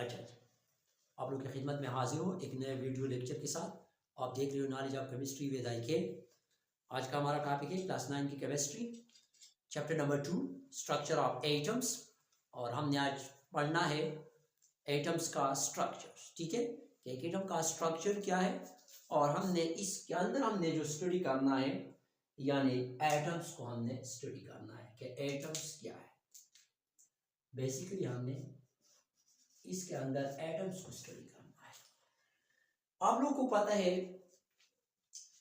अच्छा आप लोग की खिदमत में हाजिर हो एक नए वीडियो लेक्चर के साथ। आप देख रहे हो knowledge of chemistry with IK। आज का हमारा टॉपिक है क्लास 9 की chemistry, chapter number 2, structure of atoms. और हमने आज पढ़ना है एटम्स का स्ट्रक्चर। ठीक है कि एक एटम का स्ट्रक्चर क्या है, और हमने इसके अंदर हमने जो स्टडी करना है यानी एटम्स को हमने स्टडी करना है कि एटम्स क्या है। बेसिकली हमने इसके अंदर एटम्स को स्टडी करना है। आप लोग को पता है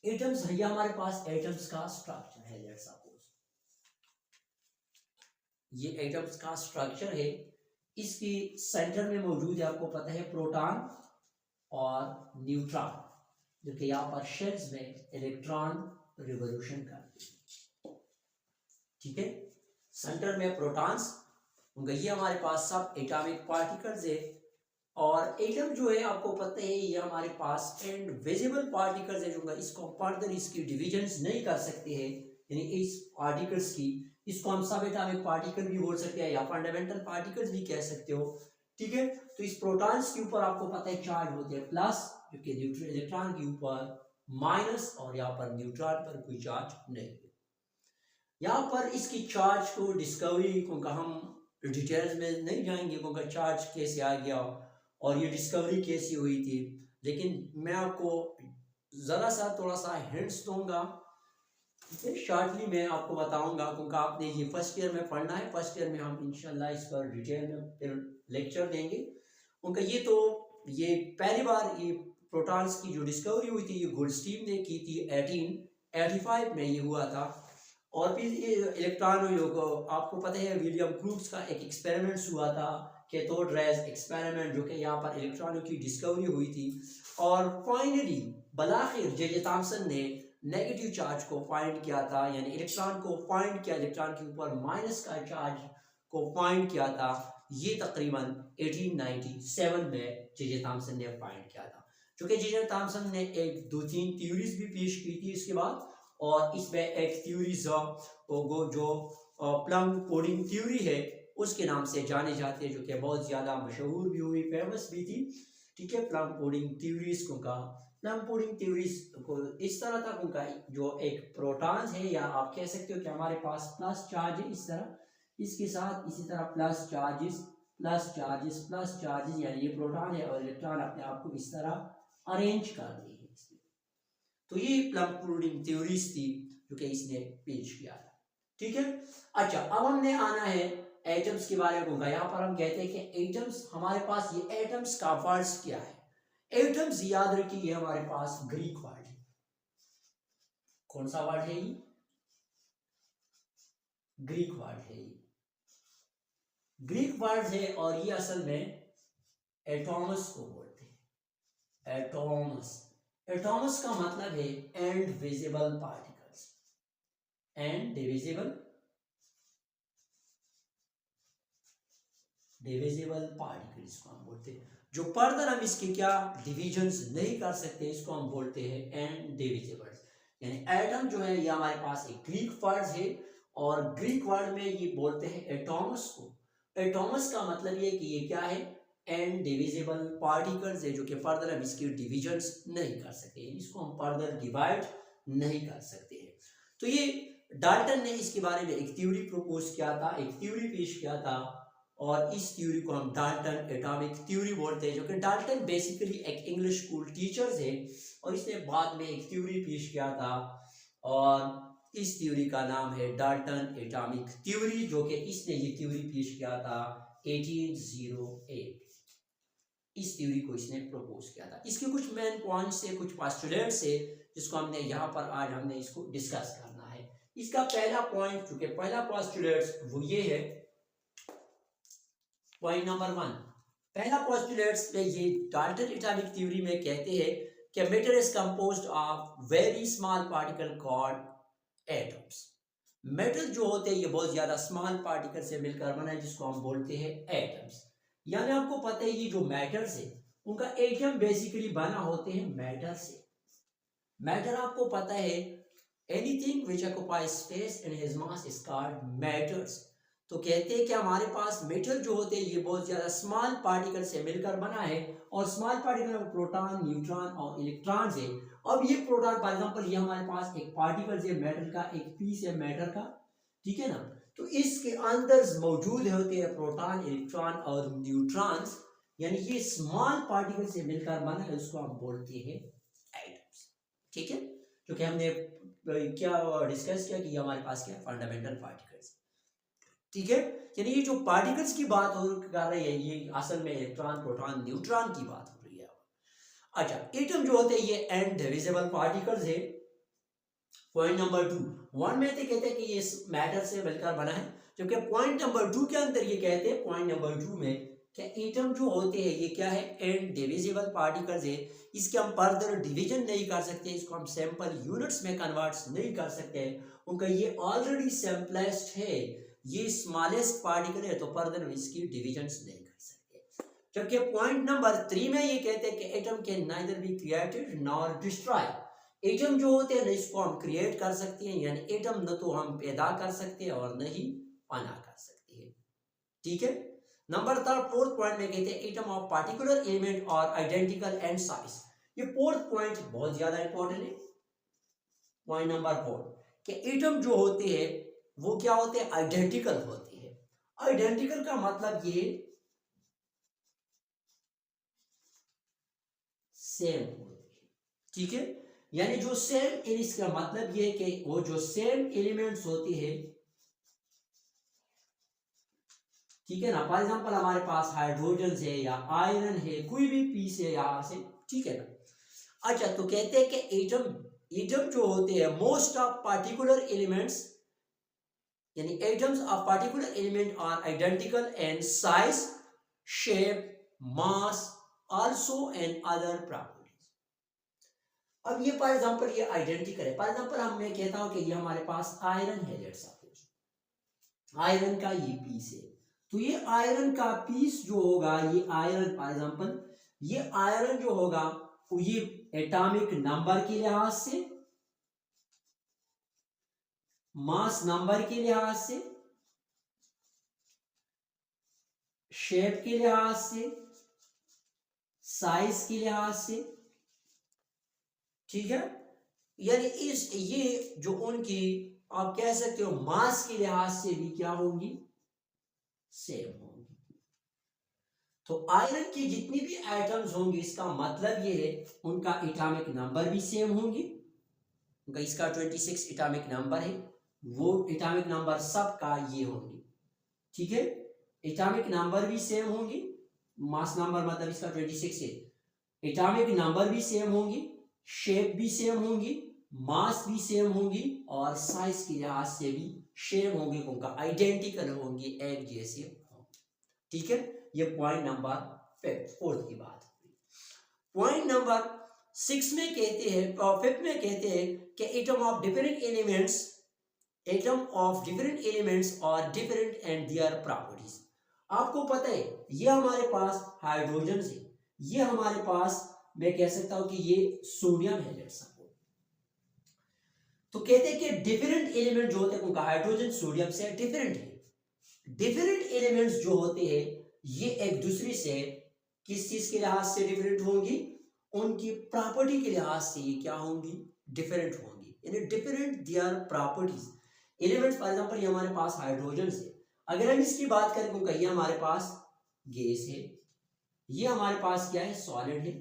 एटम्स, ये हमारे पास एटम्स का स्ट्रक्चर है। लेट्स सपोज ये एटम्स का स्ट्रक्चर है। इसकी सेंटर में मौजूद है, आपको पता है, प्रोटॉन और न्यूट्रॉन, जो कि यहाँ पर शेल्स में इलेक्ट्रॉन रिवोल्यूशन करते हैं। ठीक है, सेंटर में प्रोटॉन्स, ये हमारे पास सब एटॉमिक पार्टिकल्स है। और एटम जो है आपको पता है ये हमारे पास इनविजिबल पार्टिकल्स है, जो इसको फर्दर इसकी डिविजन्स नहीं कर सकते हैं। यानी इस पार्टिकल्स की, इसको हम सब एटॉमिक पार्टिकल भी बोल सकते हैं या फंडामेंटल पार्टिकल्स भी कह सकते हो। ठीक है, तो इस प्रोटॉन्स के ऊपर आपको पता है चार्ज होते हैं प्लस, जो कि इलेक्ट्रॉन के ऊपर माइनस, और यहाँ पर न्यूट्रॉन पर कोई चार्ज नहीं है। यहाँ पर इसकी चार्ज को डिस्कवरी को हम डिटेल्स में नहीं जाएंगे क्योंकि चार्ज कैसे आ गया और ये डिस्कवरी कैसी हुई थी, लेकिन मैं आपको ज़रा सा थोड़ा सा हिंट्स दूंगा। शॉर्टली मैं आपको बताऊंगा क्योंकि आपने ये फर्स्ट ईयर में पढ़ना है। फर्स्ट ईयर में हम इंशाल्लाह इस पर डिटेल में फिर लेक्चर देंगे। क्योंकि ये पहली बार ये प्रोटॉन्स की जो डिस्कवरी हुई थी ये गोल्डस्टीन ने की थी 1885 में ये हुआ था। और फिर ये इलेक्ट्रॉन को आपको पता है विलियम क्रूक्स का एक एक्सपेरिमेंट हुआ था, कैथोड रेज एक्सपेरिमेंट, जो कि यहाँ पर इलेक्ट्रॉनों की डिस्कवरी हुई थी। और फाइनली बलाखिर जे थॉमसन ने नेगेटिव चार्ज को फाइंड किया था, यानी इलेक्ट्रॉन को फाइंड किया, इलेक्ट्रॉन के ऊपर माइनस का चार्ज को फाइंड किया था। ये तकरीबन 1897 में जे थॉमसन ने फाइंड किया था। चूँकि जे थॉमसन ने एक दो तीन थ्योरीज भी पेश की थी इसके बाद, और इसमें एक थ्योरी जो प्लम पुडिंग थ्योरी है उसके नाम से जाने जाते हैं, जो कि बहुत ज़्यादा मशहूर भी हुई, फेमस भी थी। ठीक है, प्लम पुडिंग थ्योरीज को कहा। प्लम पुडिंग थ्योरीज को इस तरह था उनका, जो एक प्रोटॉन्स है, या आप कह सकते हो कि हमारे पास प्लस चार्ज है इस तरह, इसके साथ इसी तरह plus charges plus charges plus charges, यानी ये प्रोटॉन है और इलेक्ट्रॉन अपने आप को इस तरह अरेंज कर रही है। तो ये प्लम पुडिंग थ्योरीज थी जो कि इसने पेश किया था। ठीक है, अच्छा अब हमने आना है एटम्स के बारे में। यहाँ पर हम कहते हैं कि एटम्स, हमारे पास ये एटम्स का वर्ड्स क्या है। एटम्स याद रखिए ये हमारे पास ग्रीक वर्ड है। कौन सा वर्ड है ये? ग्रीक वर्ड है ये। ग्रीक वर्ड है और ये असल में एटॉमस को बोलते हैं। एटॉमस, एटॉमस का मतलब है invisible particles, indivisible divisible particles को हम बोलते हैं। जो फर्दर हम इसके क्या डिविजन्स नहीं कर सकते, इसको हम बोलते हैं इनडिविजिबल। यानी एटम जो है ये हमारे पास एक ग्रीक वर्ड है, और ग्रीक वर्ड में ये बोलते हैं एटॉमस को। एटॉमस का मतलब ये कि ये क्या है, इनडिविजिबल पार्टिकल्स है, जो कि फर्दर हम इसके डिविजन्स नहीं कर सकते, इसको हम फर्दर डिवाइड नहीं कर सकते हैं। तो ये डाल्टन ने इसके बारे में एक थ्योरी प्रपोज किया था, एक थ्योरी पेश किया था, और इस थ्योरी को हम डाल्टन एटॉमिक थ्योरी बोलते हैं। जो कि डाल्टन बेसिकली एक इंग्लिश स्कूल टीचर्स है, और इसने बाद में एक थ्योरी पेश किया था, और इस थ्योरी का नाम है डाल्टन एटॉमिक थ्योरी, जो कि इसने ये थ्योरी पेश किया था 1808। इस थ्योरी को इसने प्रपोज किया था। इसके कुछ मेन पॉइंट्स है, कुछ पोस्टुलेट्स है, जिसको हमने यहाँ पर आज हमने इसको डिस्कस करना है। इसका पहला पॉइंट, चूंकि पहला पोस्टुलेट्स वो ये है, पॉइंट नंबर 1, पहला पोस्टुलेट्स में ये डाल्टन एटॉमिक थ्योरी में कहते हैं कि matter is composed of very small particle called atoms. Metal जो होते हैं ये बहुत ज्यादा स्मॉल पार्टिकल से मिलकर बना है, जिसको हम बोलते हैं एटम्स। यानी आपको पता है ये जो मैटर्स है उनका एटम बेसिकली बना होते हैं मैटर से। मैटर आपको पता है anything which occupies space and has mass is called matters. तो कहते हैं कि हमारे पास मेटल जो होते हैं ये बहुत ज़्यादा स्मॉल पार्टिकल से मिलकर बना है, और स्मॉल पार्टिकल में प्रोटॉन, न्यूट्रॉन और इलेक्ट्रॉन्स है। अब ये प्रोटॉन फॉर एग्जांपल ये हमारे पास एक पार्टिकल है मेटल का, एक पीस है मैटर का, ठीक है ना। तो इसके अंदर मौजूद होते हैं प्रोटॉन, इलेक्ट्रॉन और न्यूट्रॉन्स, यानी ये स्मॉल पार्टिकल से मिलकर बना है, उसको हम बोलते हैं एटम्स, ठीक है। जो कि हमने क्या डिस्कस किया कि हमारे पास क्या फंडामेंटल पार्टिकल्स, ठीक है। यानी ये जो पार्टिकल्स की बात हो कर रही है ये असल में इलेक्ट्रॉन, प्रोटॉन, न्यूट्रॉन की बात हो रही है। अच्छा, एटम जो होते हैं ये इनडिविजिबल पार्टिकल्स है। पॉइंट नंबर 2, 1 में तो कहते हैं कि ये मैटर से मिलकर बना है, जबकि पॉइंट नंबर 2 के अंदर ये कहते हैं, पॉइंट नंबर 2 में क्या एटम जो होते हैं ये क्या है, इनडिविजिबल पार्टिकल्स है। इसके हम फर्दर डिवीजन नहीं कर सकते, इसको हम सैंपल यूनिट्स में कन्वर्ट नहीं कर सकते, उनका ये ऑलरेडी सिंपलेस्ट है, ये स्मॉलेस्ट पार्टिकल है, तो फर्दर इसकी डिविजन्स नहीं कर सकते। जबकि पॉइंट नंबर 3 में ये कहते हैं कि atom can neither be created nor destroy. Atom जो होते हैं ना इसको हम क्रिएट कर सकते हैं, यानी एटम न तो हम पैदा कर सकते हैं और न ही बना कर सकते हैं, ठीक है। नंबर 4th पॉइंट में कहते हैं एटम ऑफ पार्टिकुलर एलिमेंट और आइडेंटिकल एंड साइज। ये 4th पॉइंट बहुत ज्यादा इंपॉर्टेंट है। पॉइंट नंबर 4 कि एटम जो होते हैं वो क्या होते हैं, आइडेंटिकल होते हैं। आइडेंटिकल का मतलब ये सेम होते हैं, ठीक है। यानी जो सेम, इसका मतलब ये है कि वो जो सेम एलिमेंट्स होते हैं, ठीक है ना। फॉर एग्जांपल हमारे पास हाइड्रोजन है या आयरन है, कोई भी पीस है यहां से, ठीक है ना। अच्छा, तो कहते हैं कि एटम जो होते हैं मोस्ट ऑफ पार्टिकुलर एलिमेंट्स, यानी atoms of particular element are identical in size, shape, mass, also and other properties. अब ये फॉर एग्जांपल ये आइडेंटिकल है। फॉर एग्जांपल हम मैं कहता हूं कि ये हमारे पास आयरन है, लेट्स सपोज आयरन का ये पीस है, तो ये आयरन का पीस जो होगा, ये आयरन फॉर एग्जांपल ये आयरन जो होगा ये एटॉमिक नंबर के लिहाज से, मास नंबर के लिहाज से, शेप के लिहाज से, साइज के लिहाज से, ठीक है। यानी ये जो उनकी आप कह सकते हो मास के लिहाज से भी क्या होंगी, सेम होंगी। तो आयरन की जितनी भी एटम्स होंगी इसका मतलब ये है उनका एटॉमिक नंबर भी सेम होंगी। उनका इसका 26 एटॉमिक नंबर है, वो एटॉमिक नंबर सबका ये होंगी, ठीक है। एटॉमिक नंबर भी सेम होंगी, मास नंबर मतलब इसका 26 है, एटॉमिक नंबर भी सेम होंगी, शेप भी सेम होंगी, मास भी सेम होंगी, और साइज के लिहाज से भी सेम होंगे, उनका आइडेंटिकल होंगे, एक जैसे होंगे, ठीक है। ये पॉइंट नंबर 4 की बात। पॉइंट नंबर 6 में कहते हैं, 5 में कहते हैं कि एटम ऑफ डिफरेंट एलिमेंट्स और डिफरेंट एंड देयर प्रॉपर्टीज। आपको पता है ये हमारे पास हाइड्रोजन है, ये हमारे पास मैं कह सकता हूं कि ये सोडियम है, लेट्स सपोज। तो कहते हैं कि डिफरेंट एलिमेंट जो होते हैं उनका हाइड्रोजन सोडियम से डिफरेंट है। डिफरेंट एलिमेंट्स जो होते हैं ये एक दूसरे से किस चीज के लिहाज से डिफरेंट होंगी, उनकी प्रॉपर्टी के लिहाज से ये क्या होंगी, डिफरेंट होंगी, यानी different their properties. Elements for example ये हमारे पास हाइड्रोजन है, अगर हम इसकी बात करें तो ये हमारे पास गैस है, ये हमारे पास क्या है, सॉलिड है,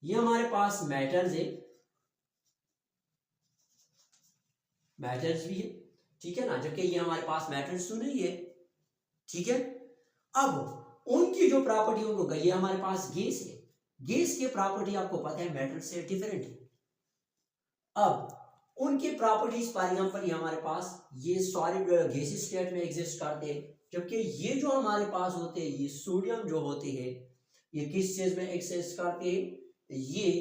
ये हमारे पास मेटल्स है, मेटल्स भी है, ठीक है ना, जबकि ये हमारे पास मेटल्स तो नहीं है, ठीक है। अब उनकी जो प्रॉपर्टी उनको, ये हमारे पास गैस है, गैस की प्रॉपर्टी आपको पता है मेटल से डिफरेंट है। अब उनकी प्रॉपर्टीज फॉर एग्जांपल ये हमारे पास ये सॉलिड गैसीय स्टेट में एग्जिस्ट करते हैं, जबकि ये जो हमारे पास होते हैं ये सोडियम जो होते हैं ये किस चीज में एग्जिस्ट करते हैं, ये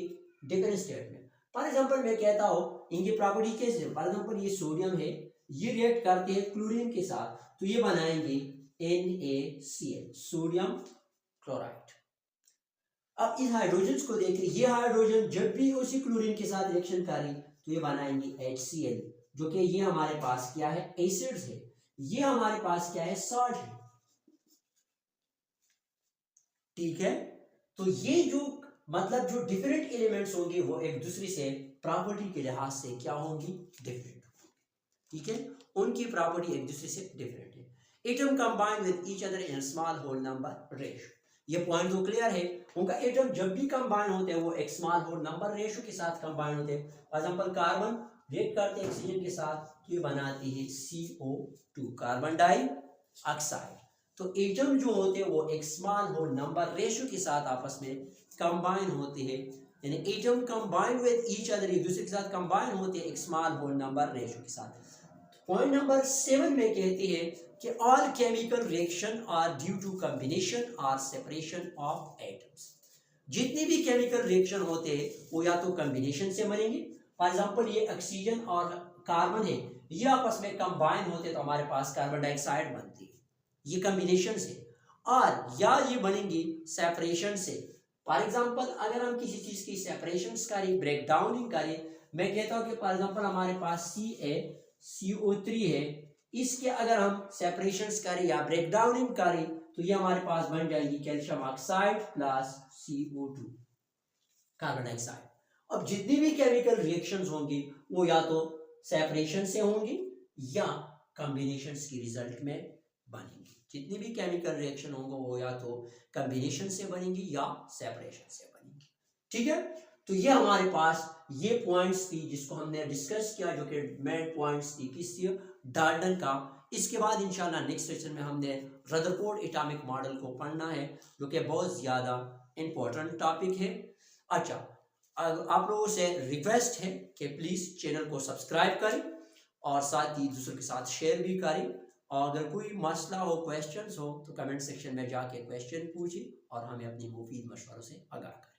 डिफरेंट स्टेट में। फॉर एग्जांपल मैं कहता हूं इनकी प्रॉपर्टी कैसे, फॉर एग्जांपल ये सोडियम है, ये रिएक्ट करते हैं क्लोरीन के साथ, तो ये बनाएंगे NaCl, सोडियम क्लोराइड। अब इस हाइड्रोजन को देखिए, ये हाइड्रोजन जब भी उसी क्लोरीन के साथ रिएक्शन करें तो ये बनाएंगे HCl, जो कि ये हमारे पास क्या है, एसिड्स है। ये हमारे पास क्या है, सॉल्ट है, ठीक है। तो ये जो मतलब जो डिफरेंट एलिमेंट्स होंगे वो एक दूसरे से प्रॉपर्टी के लिहाज से क्या होंगी, डिफरेंट, ठीक है, उनकी प्रॉपर्टी एक दूसरे से डिफरेंट है। Atom combine with each other in small whole number ratio, ये पॉइंट तो क्लियर है। उनका एटम जब भी कंबाइन होते हैं वो एक स्मॉल होल नंबर रेशियो के साथ कंबाइन होते हैं। फॉर एग्जांपल कार्बन रिएक्ट करते हैं ऑक्सीजन के साथ, ये बनाती है CO2, कार्बन डाइऑक्साइड। तो एटम जो होते हैं वो एक स्मॉल होल नंबर रेशियो के साथ आपस में कंबाइन होते हैं, यानी atom combine with each other, एक दूसरे के साथ कंबाइन होते हैं एक स्मॉल होल नंबर रेशियो के साथ। पॉइंट नंबर 7 में कहती है कि all chemical reaction are due to combination और सेपरेशन ऑफ एटम्स, जितनी भी केमिकल रिएक्शन होते हैं वो या तो कॉम्बिनेशन से बनेंगे, फॉर एग्जांपल ये ऑक्सीजन और कार्बन है, ये आपस में कंबाइन होते तो हमारे पास कार्बन डाइऑक्साइड बनती है, ये कॉम्बिनेशन से, और या ये बनेंगी सेपरेशन से। फॉर एग्जांपल अगर हम किसी चीज की सेपरेशन करें, ब्रेक डाउनिंग करें, मैं कहता हूं कि फॉर एग्जांपल हमारे पास CO3 है, इसके अगर हम सेपरेशन करें या ब्रेक डाउनिंग करें तो ये हमारे पास बन जाएगी calcium oxide plus CO2, carbon dioxide. अब जितनी भी केमिकल रिएक्शंस होंगी वो या तो सेपरेशन से होंगी या कॉम्बिनेशन की रिजल्ट में बनेंगी, जितनी भी केमिकल रिएक्शन होंगे वो या तो कॉम्बिनेशन से बनेंगी या सेपरेशन से बनेंगी, ठीक है। तो ये हमारे पास ये पॉइंट्स थी जिसको हमने डिस्कस किया, जो कि मेन पॉइंट्स थी किसकी, डाल्टन का। इसके बाद इंशाल्लाह नेक्स्ट सेशन में हमने रदरफोर्ड एटॉमिक मॉडल को पढ़ना है, जो कि बहुत ज़्यादा इंपॉर्टेंट टॉपिक है। अच्छा, आप लोगों से रिक्वेस्ट है कि प्लीज़ चैनल को सब्सक्राइब करें और साथ ही दूसरों के साथ शेयर भी करें, और अगर कोई मसला हो, क्वेश्चंस हो, तो कमेंट सेक्शन में जाके क्वेश्चन पूछें और हमें अपनी मुफीद मशवरों से आगाह करें।